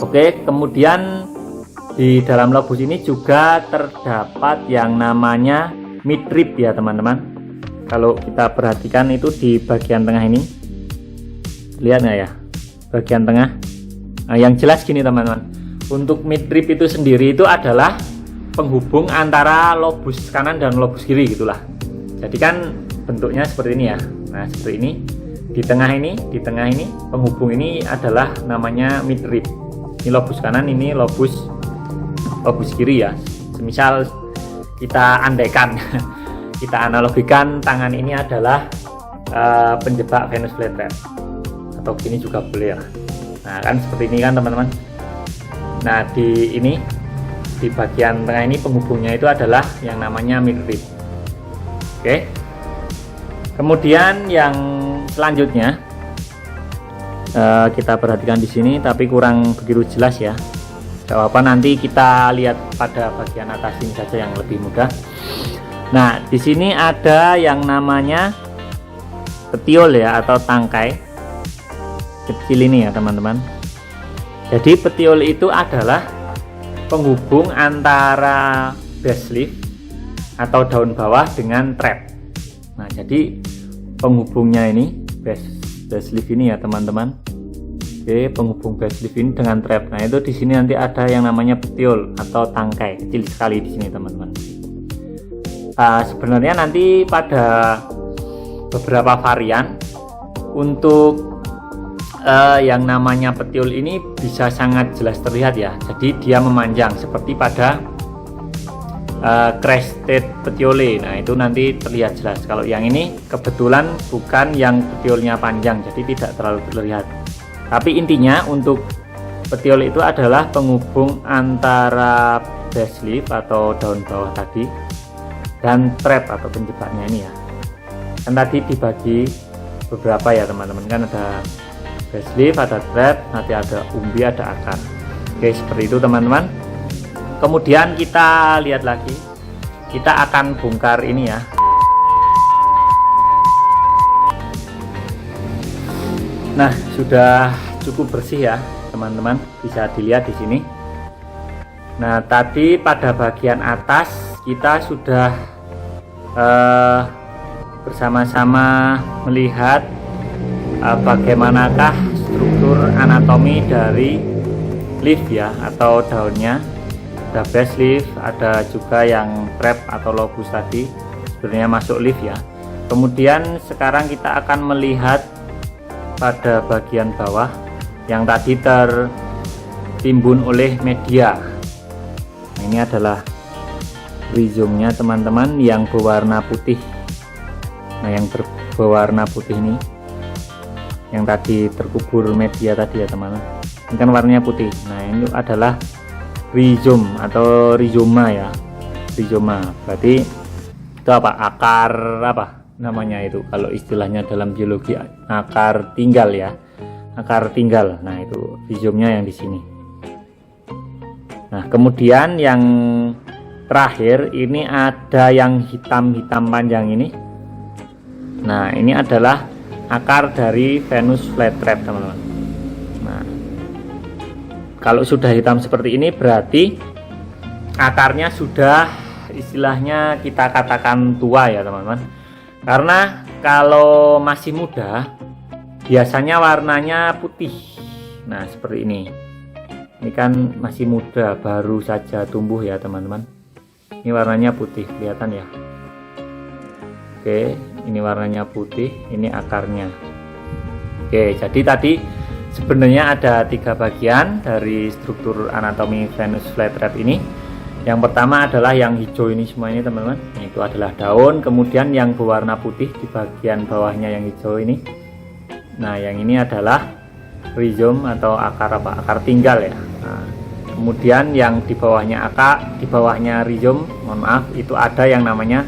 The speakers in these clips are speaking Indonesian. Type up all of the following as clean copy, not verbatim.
Oke, kemudian di dalam lobus ini juga terdapat yang namanya midrib ya teman-teman. Kalau kita perhatikan itu di bagian tengah ini, lihat nggak ya, bagian tengah. Nah, yang jelas gini teman-teman, untuk midrib itu sendiri itu adalah penghubung antara lobus kanan dan lobus kiri gitulah. Jadi kan bentuknya seperti ini ya. Nah seperti ini, di tengah ini penghubung ini adalah namanya midrib. Ini lobus kanan, ini lobus kiri ya. Semisal kita andaikan kita analogikan tangan ini adalah penjebak Venus flytrap, atau gini juga boleh ya. Nah kan seperti ini kan teman-teman. Nah di bagian tengah ini penghubungnya itu adalah yang namanya midrib. Oke. Kemudian yang selanjutnya kita perhatikan di sini, tapi kurang begitu jelas ya. Gak apa-apa, nanti kita lihat pada bagian atas ini saja yang lebih mudah. Nah, di sini ada yang namanya petiol ya, atau tangkai kecil ini ya teman-teman. Jadi petiol itu adalah penghubung antara base leaf atau daun bawah dengan trap. Nah, jadi penghubungnya ini base leaf ini ya teman-teman. Oke, penghubung base leaf ini dengan trap. Nah, itu di sini nanti ada yang namanya petiol atau tangkai kecil sekali di sini teman-teman. Sebenarnya nanti pada beberapa varian untuk yang namanya petiol ini bisa sangat jelas terlihat ya. Jadi dia memanjang seperti pada crested petiole. Nah itu nanti terlihat jelas. Kalau yang ini kebetulan bukan yang petiolnya panjang, jadi tidak terlalu terlihat. Tapi intinya untuk petiol itu adalah penghubung antara base leaf atau daun bawah tadi dan trap atau penjebaknya ini ya. Kan tadi dibagi beberapa ya teman-teman, kan ada base leaf, ada trap, nanti ada umbi, ada akar. Oke, seperti itu teman-teman. Kemudian kita lihat lagi, kita akan bongkar ini ya. Nah, sudah cukup bersih ya teman-teman, bisa dilihat di sini. Nah, tadi pada bagian atas kita sudah bersama-sama melihat bagaimanakah struktur anatomi dari leaf ya, atau daunnya. Ada base leaf, ada juga yang trap atau lobus tadi sebenarnya masuk leaf ya. Kemudian sekarang kita akan melihat pada bagian bawah yang tadi tertimbun oleh media. Nah, ini adalah rhizomnya teman-teman yang berwarna putih. Nah, yang berwarna putih ini yang tadi terkubur media tadi ya teman-teman. Ini kan warnanya putih. Nah, ini adalah rhizom atau rhizoma ya. Rhizoma berarti itu apa? Akar apa namanya itu kalau istilahnya dalam biologi, akar tinggal ya. Akar tinggal. Nah, itu rhizomnya yang di sini. Nah, kemudian yang terakhir ini ada yang hitam-hitam panjang ini. Nah, ini adalah akar dari Venus flytrap teman-teman. Nah, kalau sudah hitam seperti ini berarti akarnya sudah istilahnya kita katakan tua ya teman-teman. Karena kalau masih muda biasanya warnanya putih. Nah, seperti ini. Ini kan masih muda, baru saja tumbuh ya teman-teman. Ini warnanya putih, kelihatan ya. Oke, ini warnanya putih, ini akarnya. Oke, jadi tadi sebenarnya ada 3 bagian dari struktur anatomi Venus flytrap ini. Yang pertama adalah yang hijau ini semua ini teman-teman. Itu adalah daun, kemudian yang berwarna putih di bagian bawahnya yang hijau ini. Nah, yang ini adalah rhizom atau akar apa? Akar tinggal ya. Nah, kemudian yang di bawahnya akar, di bawahnya rhizom, mohon maaf, itu ada yang namanya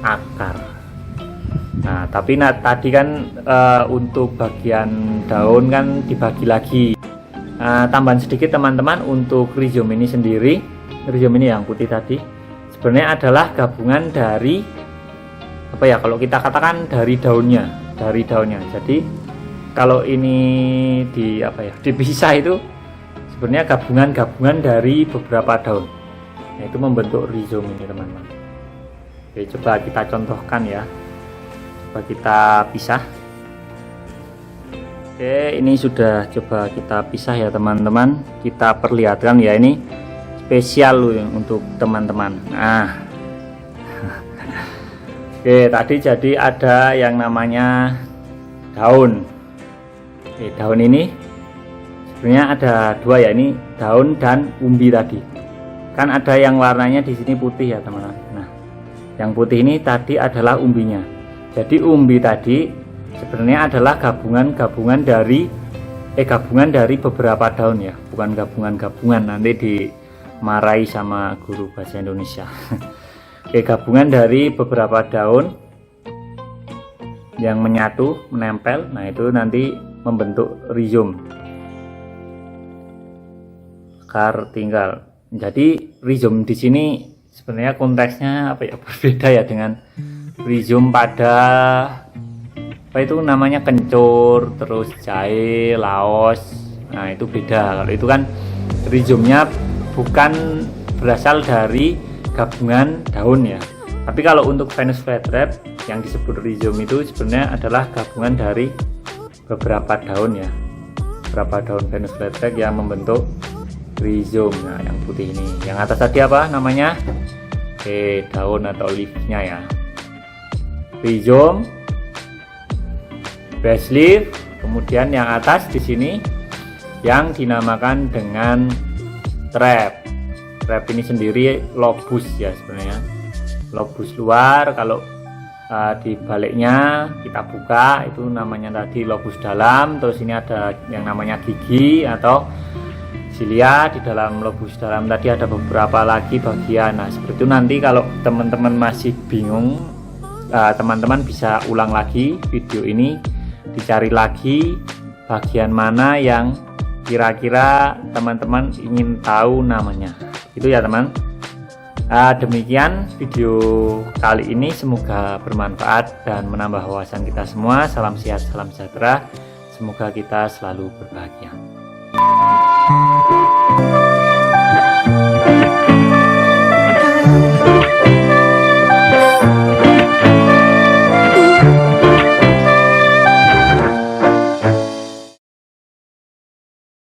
akar. Nah, tapi tadi kan untuk bagian daun kan dibagi lagi. Tambahan sedikit teman-teman, untuk rhizom ini sendiri, rhizom ini yang putih tadi sebenarnya adalah gabungan dari apa ya, kalau kita katakan dari daunnya. Jadi kalau ini dipisah itu sebenarnya gabungan dari beberapa daun. Nah, itu membentuk rhizome ini teman-teman. Oke, coba kita contohkan ya. Coba kita pisah. Oke, ini sudah coba kita pisah ya teman-teman. Kita perlihatkan ya, ini spesial loh untuk teman-teman. Nah, oke, tadi jadi ada yang namanya daun. Oke, daun ini sebenarnya ada dua ya, ini daun dan umbi tadi. Kan ada yang warnanya di sini putih ya teman-teman. Nah, yang putih ini tadi adalah umbinya. Jadi umbi tadi sebenarnya adalah gabungan dari beberapa daun ya, bukan gabungan, nanti dimarahi sama guru bahasa Indonesia. Oke, gabungan dari beberapa daun yang menyatu, menempel. Nah, itu nanti membentuk rhizome, akar tinggal. Jadi rhizome di sini sebenarnya konteksnya berbeda ya dengan rhizome pada itu namanya kencur, terus jahe, laos. Nah, itu beda. Kalau itu kan rhizomenya bukan berasal dari gabungan daun ya. Tapi kalau untuk Venus flytrap yang disebut rhizome itu sebenarnya adalah gabungan dari beberapa daun ya. Beberapa daun Venus flytrap yang membentuk rhizome. Nah, yang putih ini. Yang atas tadi apa namanya? Daun atau leaf-nya ya. Rhizome, base leaf, kemudian yang atas di sini yang dinamakan dengan trap. Trap ini sendiri lobus ya sebenarnya. Lobus luar, kalau di baliknya kita buka itu namanya tadi lobus dalam. Terus ini ada yang namanya gigi atau silia di dalam lobus dalam. Tadi ada beberapa lagi bagian. Nah, seperti itu. Nanti kalau teman-teman masih bingung, teman-teman bisa ulang lagi video ini, dicari lagi bagian mana yang kira-kira teman-teman ingin tahu namanya. Itu ya teman. Demikian video kali ini, semoga bermanfaat dan menambah wawasan kita semua. Salam sehat, salam sejahtera, semoga kita selalu berbahagia.